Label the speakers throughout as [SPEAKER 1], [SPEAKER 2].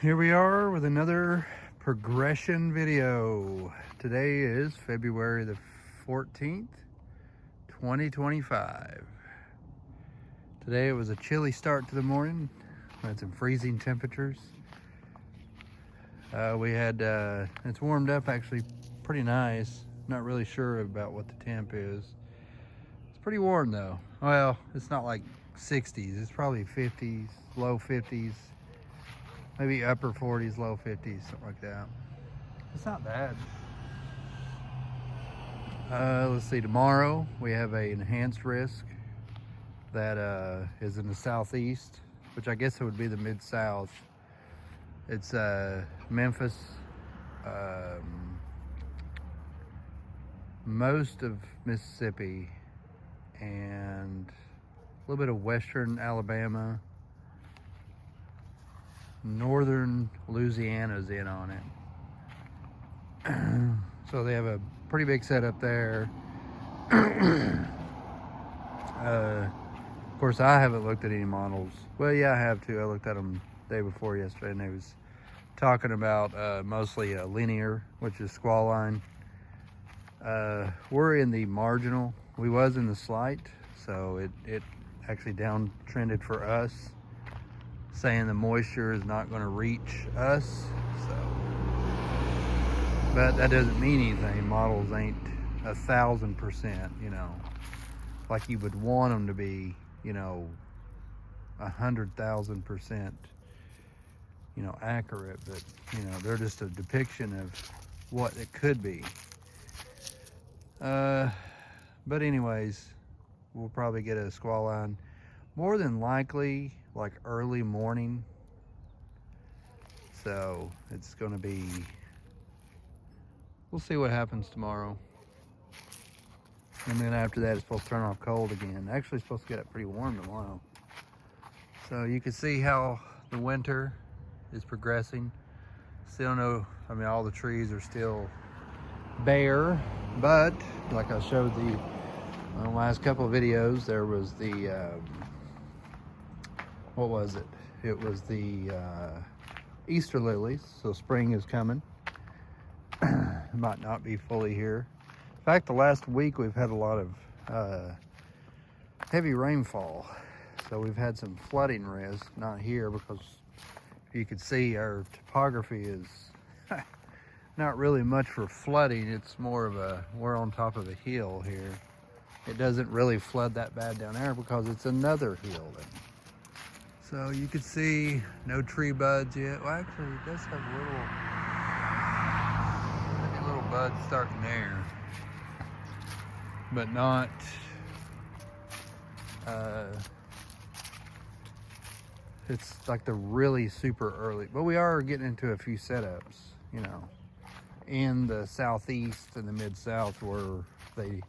[SPEAKER 1] Here we are with another progression video. Today is February the 14th, 2025. Today it was a chilly start to the morning. We had some freezing temperatures. It's warmed up actually pretty nice. Not really sure about what the temp is. It's pretty warm though. Well, it's not like 60s. It's probably 50s, low 50s. Maybe upper 40s, low 50s, something like that. It's not bad. Let's see, tomorrow we have an enhanced risk that is in the southeast, which I guess it would be the mid-south. It's Memphis, most of Mississippi, and a little bit of western Alabama. Northern Louisiana's in on it. So they have a pretty big setup there. Of course, I haven't looked at any models. Well, yeah, I have too. I looked at them the day before yesterday, and they was talking about mostly linear, which is squall line. We're in the marginal. We was in the slight, so it actually downtrended for us, saying the moisture is not going to reach us. So, but that doesn't mean anything. Models ain't 1,000%, like you would want them to be, 100,000%, accurate. But they're just a depiction of what it could be. But anyways, we'll probably get a squall line, more than likely like early morning. So it's going to be, we'll see what happens tomorrow. And then after that, it's supposed to turn off cold again. Actually, it's supposed to get up pretty warm tomorrow. So you can see how the winter is progressing. Still all the trees are still bare, but like I showed the last couple of videos, there was the, what was it? It was the Easter lilies, so spring is coming. It might not be fully here. In fact, the last week we've had a lot of heavy rainfall, so we've had some flooding risk. Not here, because you can see our topography is not really much for flooding. It's more of we're on top of a hill here. It doesn't really flood that bad down there because it's another hill then. So you can see no tree buds yet. Well, actually, it does have little buds starting there, but not. It's like the really super early. But we are getting into a few setups, in the southeast and the mid-south, where they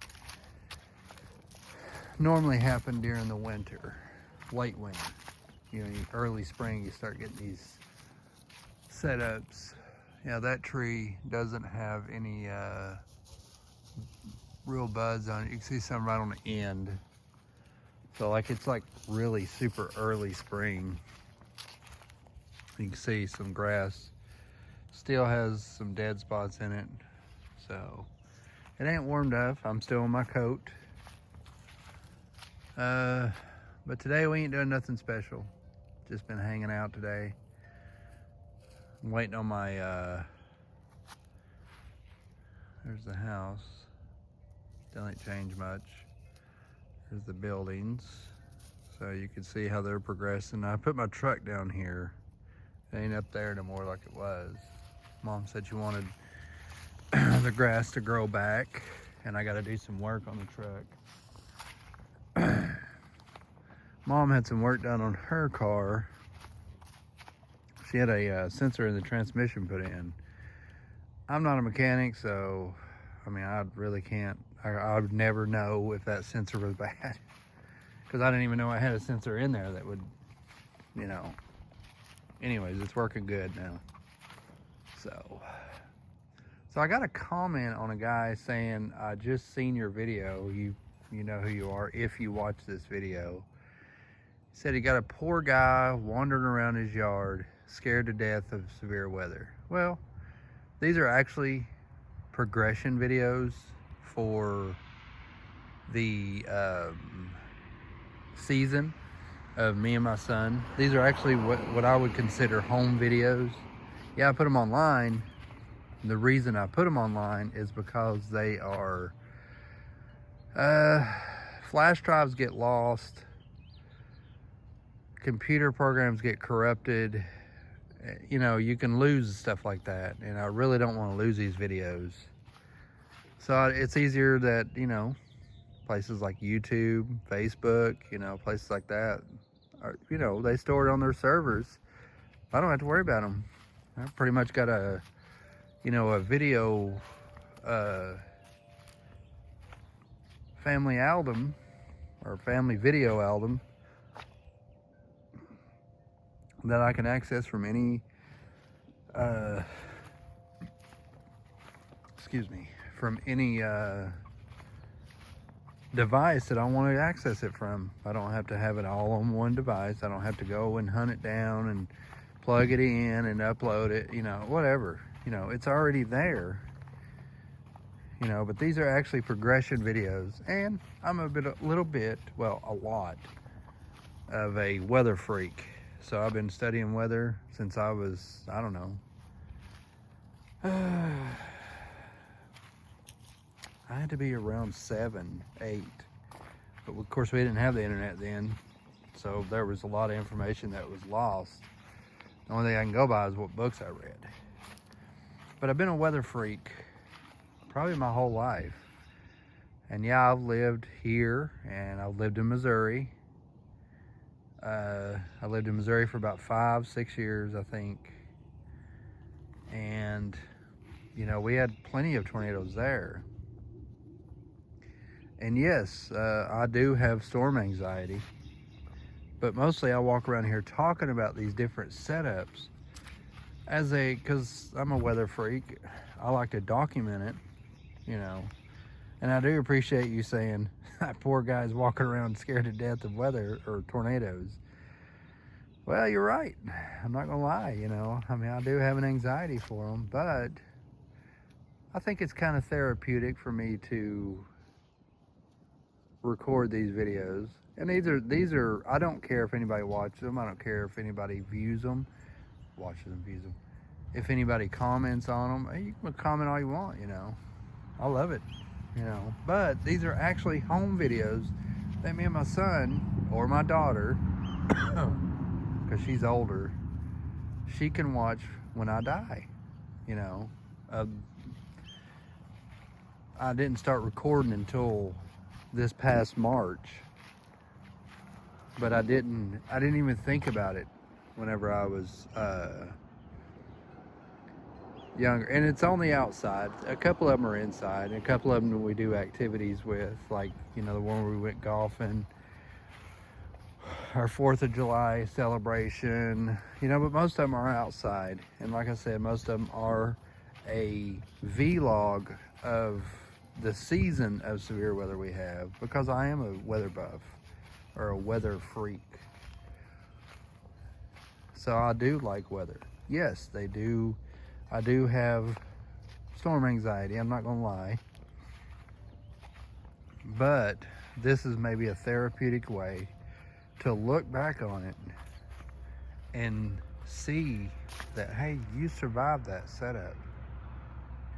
[SPEAKER 1] normally happen during the winter, late winter. Early spring, you start getting these setups. Yeah, that tree doesn't have any real buds on it. You can see some right on the end. So it's like really super early spring. You can see some grass still has some dead spots in it. So it ain't warmed up. I'm still in my coat. But today we ain't doing nothing special. Just been hanging out today. I'm waiting on my, there's the house. Still ain't changed much. There's the buildings. So you can see how they're progressing. I put my truck down here. It ain't up there no more like it was. Mom said she wanted the grass to grow back, and I got to do some work on the truck. Mom had some work done on her car. She had a sensor in the transmission put in. I'm not a mechanic, so I really can't. I would never know if that sensor was bad, because I didn't even know I had a sensor in there that would, Anyways, it's working good now. So I got a comment on a guy saying, "I just seen your video. You know who you are if you watch this video." He said he got a poor guy wandering around his yard, scared to death of severe weather. Well, these are actually progression videos for the season of me and my son. These are actually what I would consider home videos. Yeah, I put them online. The reason I put them online is because they are flash drives get lost, computer programs get corrupted, you know, you can lose stuff like that, and I really don't want to lose these videos. So it's easier that, you know, places like YouTube, Facebook, you know, places like that, are, you know, they store it on their servers. I don't have to worry about them. I pretty much got a, you know, a video family album or family video album that I can access from any from any device that I want to access it from. I don't have to have it all on one device. I don't have to go and hunt it down and plug it in and upload it, you know, whatever. You know, it's already there. You know, but these are actually progression videos, and I'm a lot of a weather freak. So I've been studying weather since I was, I don't know, I had to be around 7, 8. But of course we didn't have the internet then, so there was a lot of information that was lost. The only thing I can go by is what books I read. But I've been a weather freak probably my whole life. And yeah, I've lived here and I've lived in Missouri. I lived in Missouri for about 5, 6 years, I think. And, you know, we had plenty of tornadoes there. And yes, I do have storm anxiety. But mostly I walk around here talking about these different setups because I'm a weather freak. I like to document it, you know. And I do appreciate you saying that poor guy's walking around scared to death of weather or tornadoes. Well, you're right. I'm not gonna lie, you know. I mean, I do have an anxiety for them, but I think it's kind of therapeutic for me to record these videos. And these are I don't care if anybody watches them. I don't care if anybody views them, watches them, views them. If anybody comments on them, you can comment all you want, you know. I love it, you know. But these are actually home videos that me and my son or my daughter, because she's older, she can watch when I die, you know. I didn't start recording until this past March, but I didn't even think about it whenever I was younger. And it's only outside. A couple of them are inside, and a couple of them we do activities with, like, you know, the one where we went golfing, our 4th of July celebration, you know, but most of them are outside. And like I said, most of them are a vlog of the season of severe weather we have, because I am a weather buff or a weather freak. So I do like weather. Yes, I do have storm anxiety, I'm not gonna lie. But this is maybe a therapeutic way to look back on it and see that, hey, you survived that setup.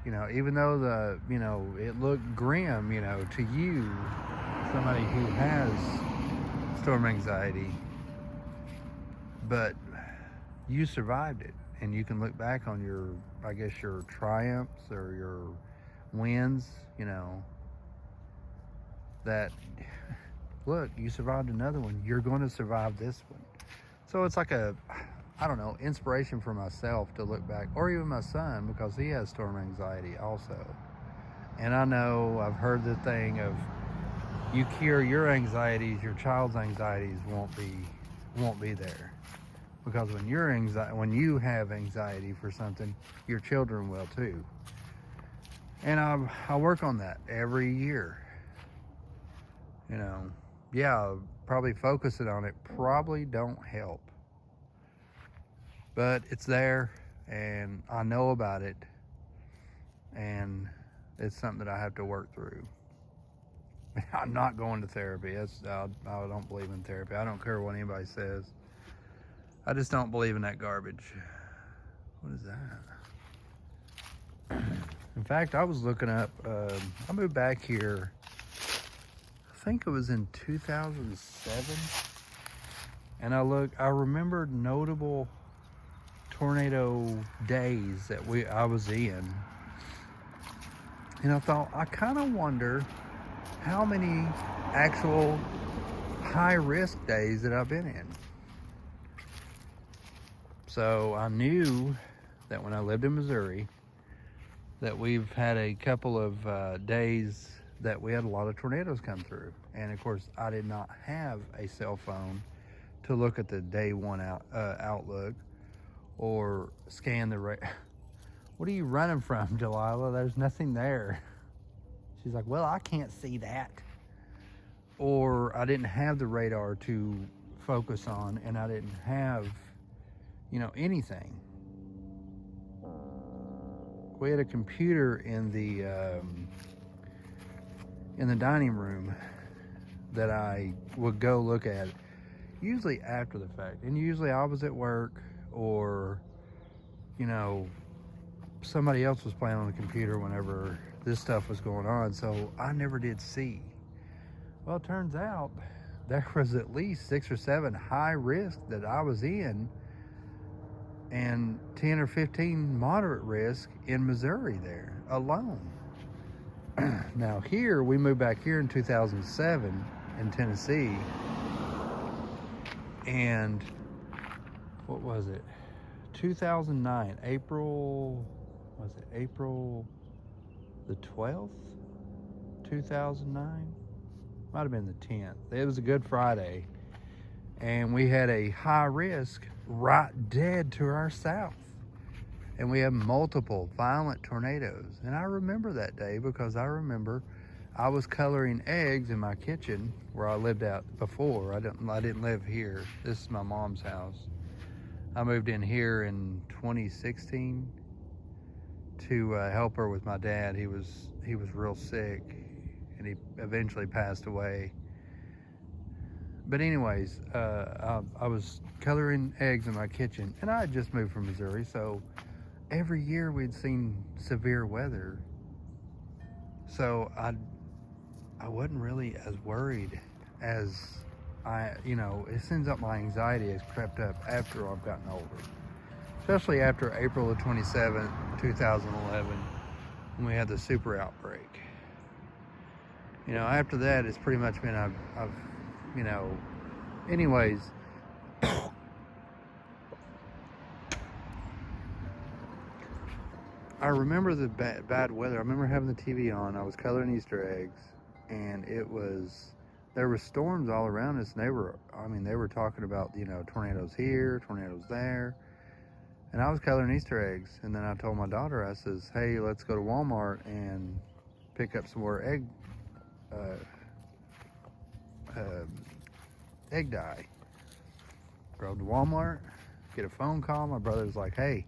[SPEAKER 1] You know, even though you know, it looked grim, you know, to you, somebody who has storm anxiety, but you survived it, and you can look back on your, I guess, your triumphs or your wins, you know, that, look, you survived another one, you're going to survive this one. So it's like a, I don't know, inspiration for myself to look back, or even my son, because he has storm anxiety also. And I know I've heard the thing of, you cure your anxieties, your child's anxieties won't be there. Because when you have anxiety for something, your children will too. And I work on that every year. You know, yeah, probably focusing on it probably don't help. But it's there, and I know about it, and it's something that I have to work through. I'm not going to therapy. I don't believe in therapy. I don't care what anybody says. I just don't believe in that garbage. What is that? In fact, I was looking up, I moved back here, I think it was in 2007. And I remembered notable tornado days that I was in. And I thought, I kind of wonder how many actual high risk days that I've been in. So I knew that when I lived in Missouri, that we've had a couple of days that we had a lot of tornadoes come through. And of course, I did not have a cell phone to look at the day one outlook or scan the What are you running from, Delilah? There's nothing there. She's like, well, I can't see that. Or I didn't have the radar to focus on, and I didn't have, anything. We had a computer in the dining room that I would go look at, usually after the fact. And usually I was at work, or, somebody else was playing on the computer whenever this stuff was going on, so I never did see. Well, it turns out there was at least 6 or 7 high risk that I was in, and 10 or 15 moderate risk in Missouri there alone. Now here, we moved back here in 2007 in Tennessee, and what was it? 2009, April the 12th, 2009? Might have been the 10th. It was a Good Friday, and we had a high risk right dead to our south. And we had multiple violent tornadoes. And I remember that day because I remember I was coloring eggs in my kitchen where I lived out before. I didn't live here. This is my mom's house. I moved in here in 2016 to help her with my dad. He was real sick, and he eventually passed away. But anyways, I was coloring eggs in my kitchen, and I had just moved from Missouri, so every year we'd seen severe weather. So I wasn't really as worried as it seems that my anxiety has crept up after I've gotten older. Especially after April the 27th, 2011, when we had the super outbreak. After that, it's pretty much been, anyways. I remember the bad weather. I remember having the TV on. I was coloring Easter eggs, and there were storms all around us, and they were talking about, tornadoes here, tornadoes there. And I was coloring Easter eggs, and then I told my daughter, I says, hey, let's go to Walmart and pick up some more egg dye. Drove to Walmart, get a phone call. My brother's like, hey,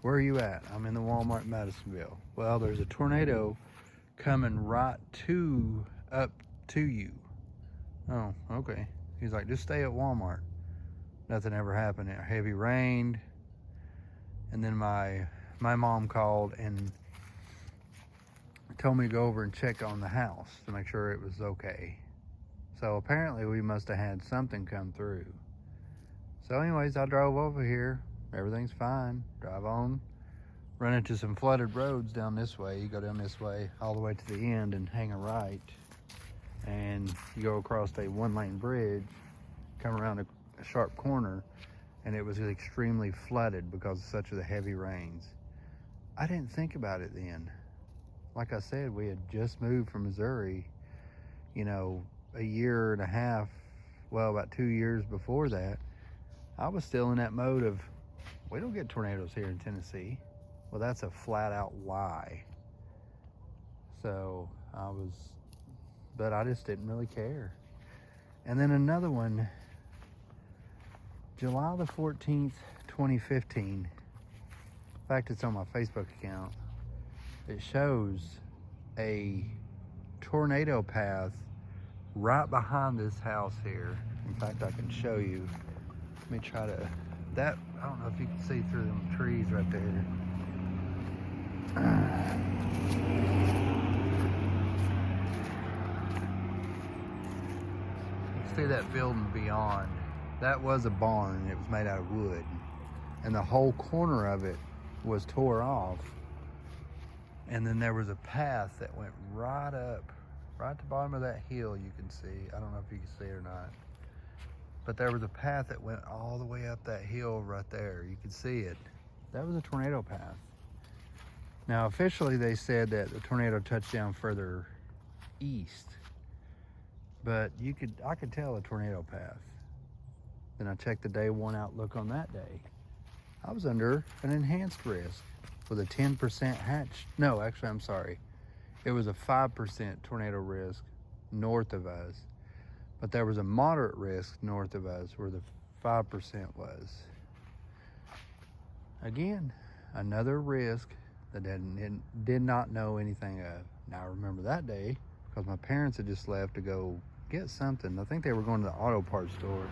[SPEAKER 1] where are you at? I'm in the Walmart in Madisonville. Well, there's a tornado coming right up to you. Oh, okay. He's like, just stay at Walmart. Nothing ever happened. It heavy rained. And then my mom called and told me to go over and check on the house to make sure it was okay. So apparently we must have had something come through. So anyways, I drove over here. Everything's fine. Drive on. Run into some flooded roads down this way. You go down this way all the way to the end and hang a right. And you go across a 1-lane bridge, come around a sharp corner, and it was extremely flooded because of such of the heavy rains. I didn't think about it then. Like I said, we had just moved from Missouri, a year and a half, about 2 years before that. I was still in that mode of, we don't get tornadoes here in Tennessee. Well, that's a flat out lie. So but I just didn't really care. And then another one, July the 14th, 2015. In fact, it's on my Facebook account. It shows a tornado path right behind this house here. In fact, I can show you. Let me try to, I don't know if you can see through them trees right there. See that building beyond? That was a barn. It was made out of wood, and the whole corner of it was tore off. And then there was a path that went right up, right at the bottom of that hill. You can see. I don't know if you can see it or not, but there was a path that went all the way up that hill right there. You can see it. That was a tornado path. Now, officially, they said that the tornado touched down further east. But I could tell a tornado path. Then I checked the day one outlook on that day. I was under an enhanced risk with a 10% hatch. No, actually, I'm sorry. It was a 5% tornado risk north of us. But there was a moderate risk north of us where the 5% was. Again, another risk that I did not know anything of. Now, I remember that day because my parents had just left to go get something. I think they were going to the auto parts store.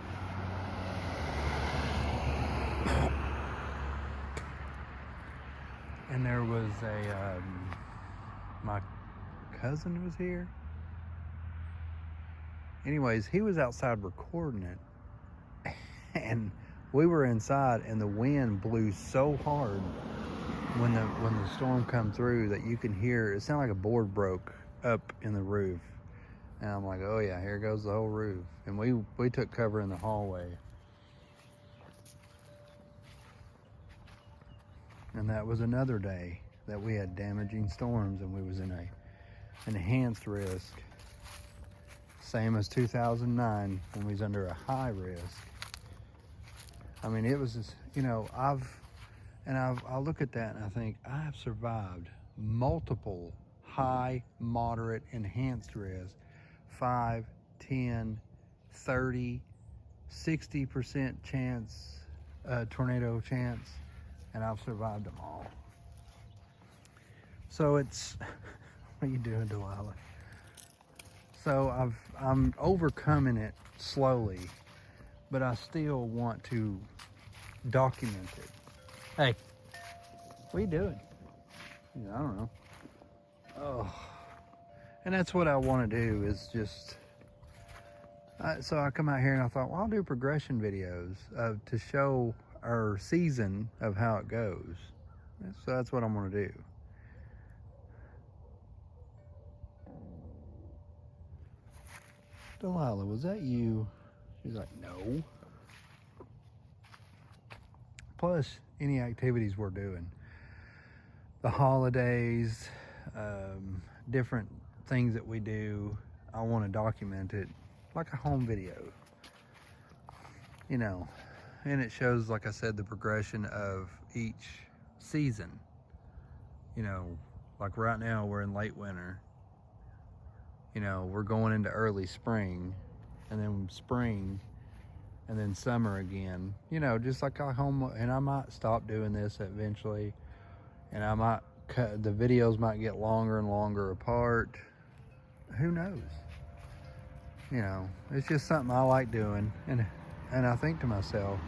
[SPEAKER 1] And there was my cousin was here. Anyways, he was outside recording it. And we were inside, and the wind blew so hard when the storm come through that you can hear, it sounded like a board broke up in the roof. And I'm like, oh yeah, here goes the whole roof. And we took cover in the hallway. And that was another day that we had damaging storms, and we was in a enhanced risk. Same as 2009 when we was under a high risk. I mean, it was just, you know, I look at that and I think I have survived multiple high, moderate, enhanced risk. 5, 10, 30, 60% chance, tornado chance, and I've survived them all. So it's, what are you doing, Delilah? So I'm overcoming it slowly, but I still want to document it. Hey, what are you doing? I don't know. Oh. And that's what I want to do is just, so I come out here and I thought, well, I'll do progression videos to show our season of how it goes. So that's what I'm going to do. Delilah, was that you? She's like, no. Plus, any activities we're doing. The holidays, different things that we do, I want to document it like a home video. You know, and it shows, like I said, the progression of each season. You know, like right now we're in late winter. You know, we're going into early spring, and then spring, and then summer again. You know, just like our home, and I might stop doing this eventually, and I might cut, the videos might get longer and longer apart. Who knows? You know, it's just something I like doing, and I think to myself,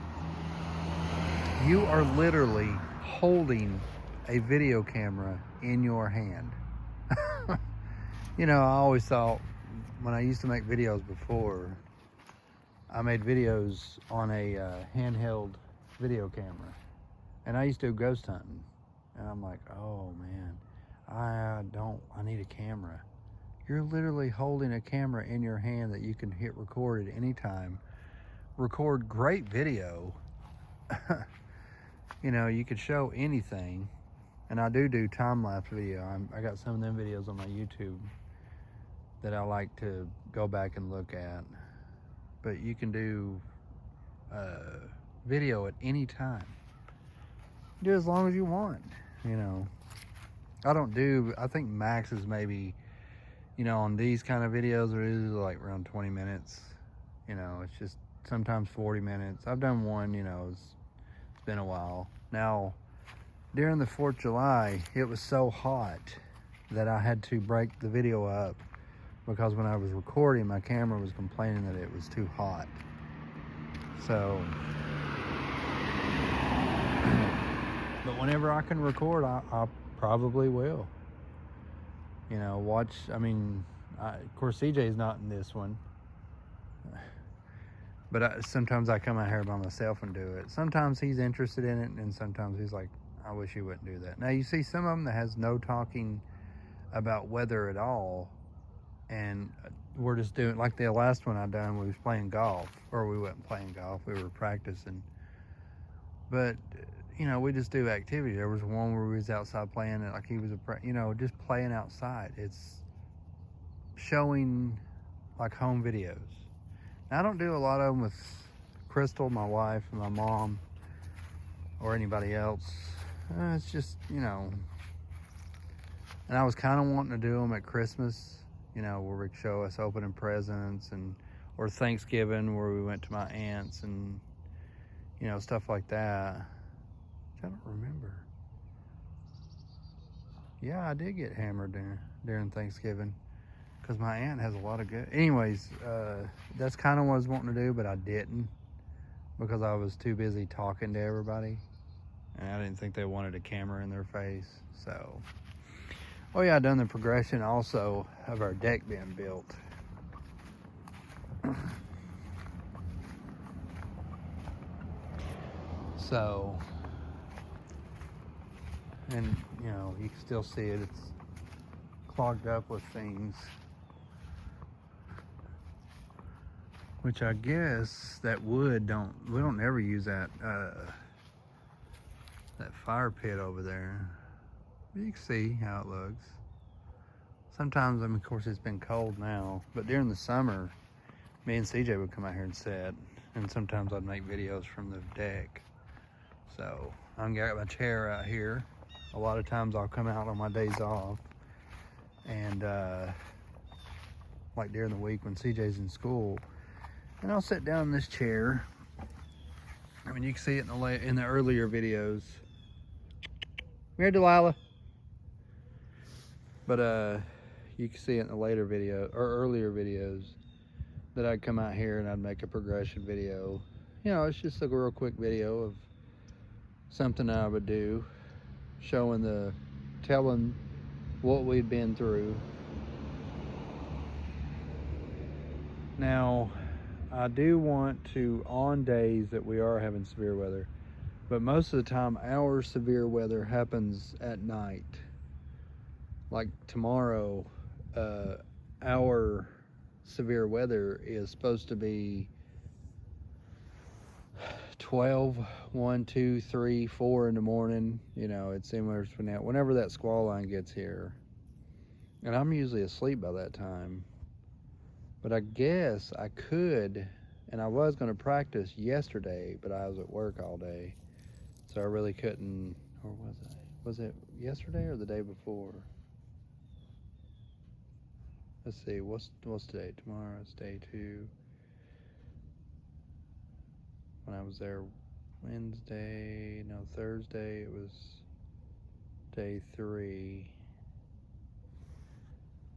[SPEAKER 1] you are literally holding a video camera in your hand. You know, I always thought, when I used to make videos before, I made videos on a handheld video camera. And I used to go ghost hunting. And I'm like, oh man, I need a camera. You're literally holding a camera in your hand that you can hit record at any time. Record great video. You know, you could show anything. And I do time-lapse video. I got some of them videos on my YouTube that I like to go back and look at. But you can do video at any time. Do as long as you want, you know. I think max is maybe, you know, on these kind of videos, it is like around 20 minutes. You know, it's just sometimes 40 minutes. I've done one, you know, it's been a while. Now, during the 4th of July, it was so hot that I had to break the video up because when I was recording, my camera was complaining that it was too hot. So, but whenever I can record, I probably will. You know, watch, I mean, of course, CJ's not in this one. But sometimes I come out here by myself and do it. Sometimes he's interested in it, and sometimes he's like, I wish he wouldn't do that. Now, you see some of them that has no talking about weather at all, and we're just doing, like the last one I done, we was playing golf, or we wasn't playing golf, we were practicing. But, you know, we just do activity. There was one where we was outside playing it like he was you know, just playing outside. It's showing like home videos. Now, I don't do a lot of them with Crystal, my wife, and my mom, or anybody else. It's just, you know, and I was kind of wanting to do them at Christmas, you know, where we show us opening presents, and or Thanksgiving where we went to my aunt's and, you know, stuff like that. Which I don't remember. Yeah, I did get hammered during Thanksgiving because my aunt has a lot of good. Anyways, that's kind of what I was wanting to do, but I didn't because I was too busy talking to everybody, and I didn't think they wanted a camera in their face. So, oh yeah, I done the progression also of our deck being built. So, and you know, you can still see it. It's clogged up with things, which I guess that wood we don't ever use that fire pit over there. You can see how it looks. Sometimes, I mean, of course, it's been cold now, but during the summer, me and CJ would come out here and sit, and sometimes I'd make videos from the deck. So I got my chair out here. A lot of times I'll come out on my days off, and like during the week when CJ's in school, and I'll sit down in this chair. I mean, you can see it in the earlier videos. Here, Delilah. But you can see it in the later video or earlier videos that I'd come out here and I'd make a progression video. You know, it's just a real quick video of something I would do, telling what we'd been through. Now, I do want to, on days that we are having severe weather, but most of the time our severe weather happens at night. Like tomorrow, our severe weather is supposed to be 12, 1, 2, 3, 4 in the morning. You know, it's anywhere from that, whenever that squall line gets here. And I'm usually asleep by that time. But I guess I could, and I was going to practice yesterday, but I was at work all day. So I really couldn't, or was I? Was it yesterday or the day before? Let's see, what's today? Tomorrow it's day 2. When I was there Thursday, it was day 3.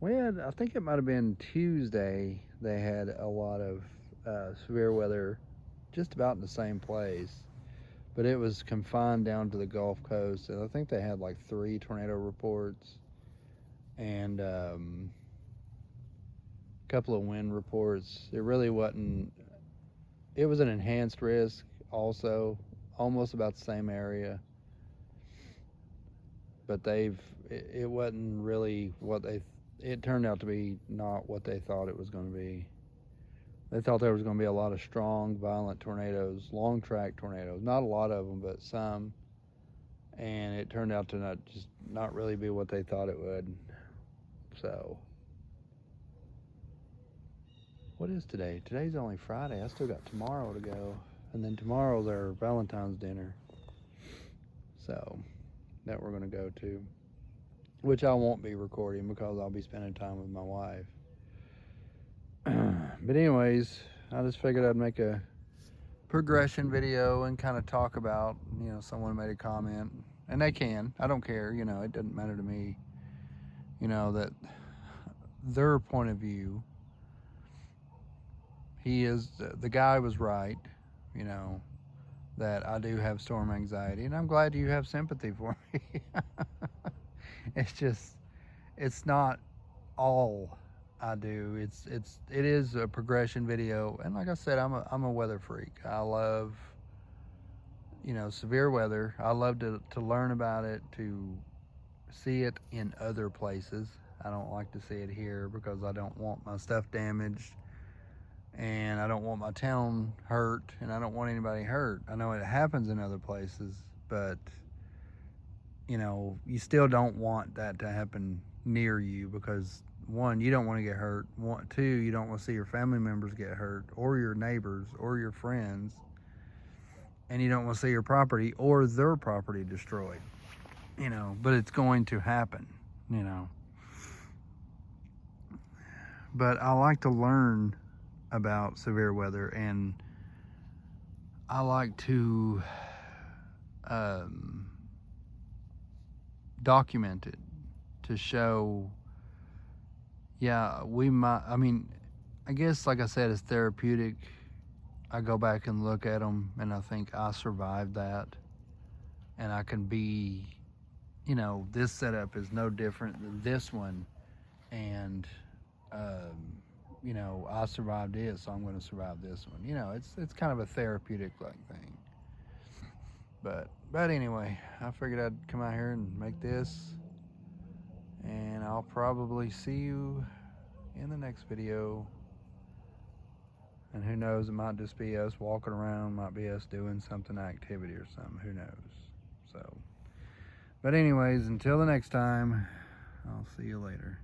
[SPEAKER 1] I think it might have been Tuesday, they had a lot of severe weather just about in the same place. But it was confined down to the Gulf Coast, and I think they had like 3 tornado reports and a couple of wind reports. It really wasn't, it was an enhanced risk also, almost about the same area. But it wasn't really it turned out to be not what they thought it was going to be. They thought there was going to be a lot of strong, violent tornadoes, long track tornadoes. Not a lot of them, but some. And it turned out to not really be what they thought it would. So, what is today? Today's only Friday. I still got tomorrow to go. And then tomorrow's our Valentine's dinner. So, that we're going to go to. Which I won't be recording because I'll be spending time with my wife. But anyways, I just figured I'd make a progression video and kind of talk about, you know, someone made a comment, and they can, I don't care, you know, it doesn't matter to me, you know, that their point of view, the guy was right, you know, that I do have storm anxiety, and I'm glad you have sympathy for me. It's just, it's not all I do. It is a progression video, and like I said, I'm a weather freak. I love, you know, severe weather. I love to learn about it, to see it in other places. I don't like to see it here because I don't want my stuff damaged, and I don't want my town hurt, and I don't want anybody hurt. I know it happens in other places, but you know, you still don't want that to happen near you because one, you don't want to get hurt. Two, you don't want to see your family members get hurt, or your neighbors, or your friends, and you don't want to see your property or their property destroyed. You know, but it's going to happen, you know. But I like to learn about severe weather, and I like to document it to show, yeah, we might, I mean, I guess, like I said, it's therapeutic. I go back and look at them, and I think I survived that, and I can be, you know, this setup is no different than this one, and you know, I survived it, so I'm going to survive this one. You know, it's kind of a therapeutic like thing. But anyway, I figured I'd come out here and make this, and I'll probably see you in the next video. And who knows, it might just be us walking around, might be us doing something, activity or something, who knows. So, but anyways, until the next time, I'll see you later.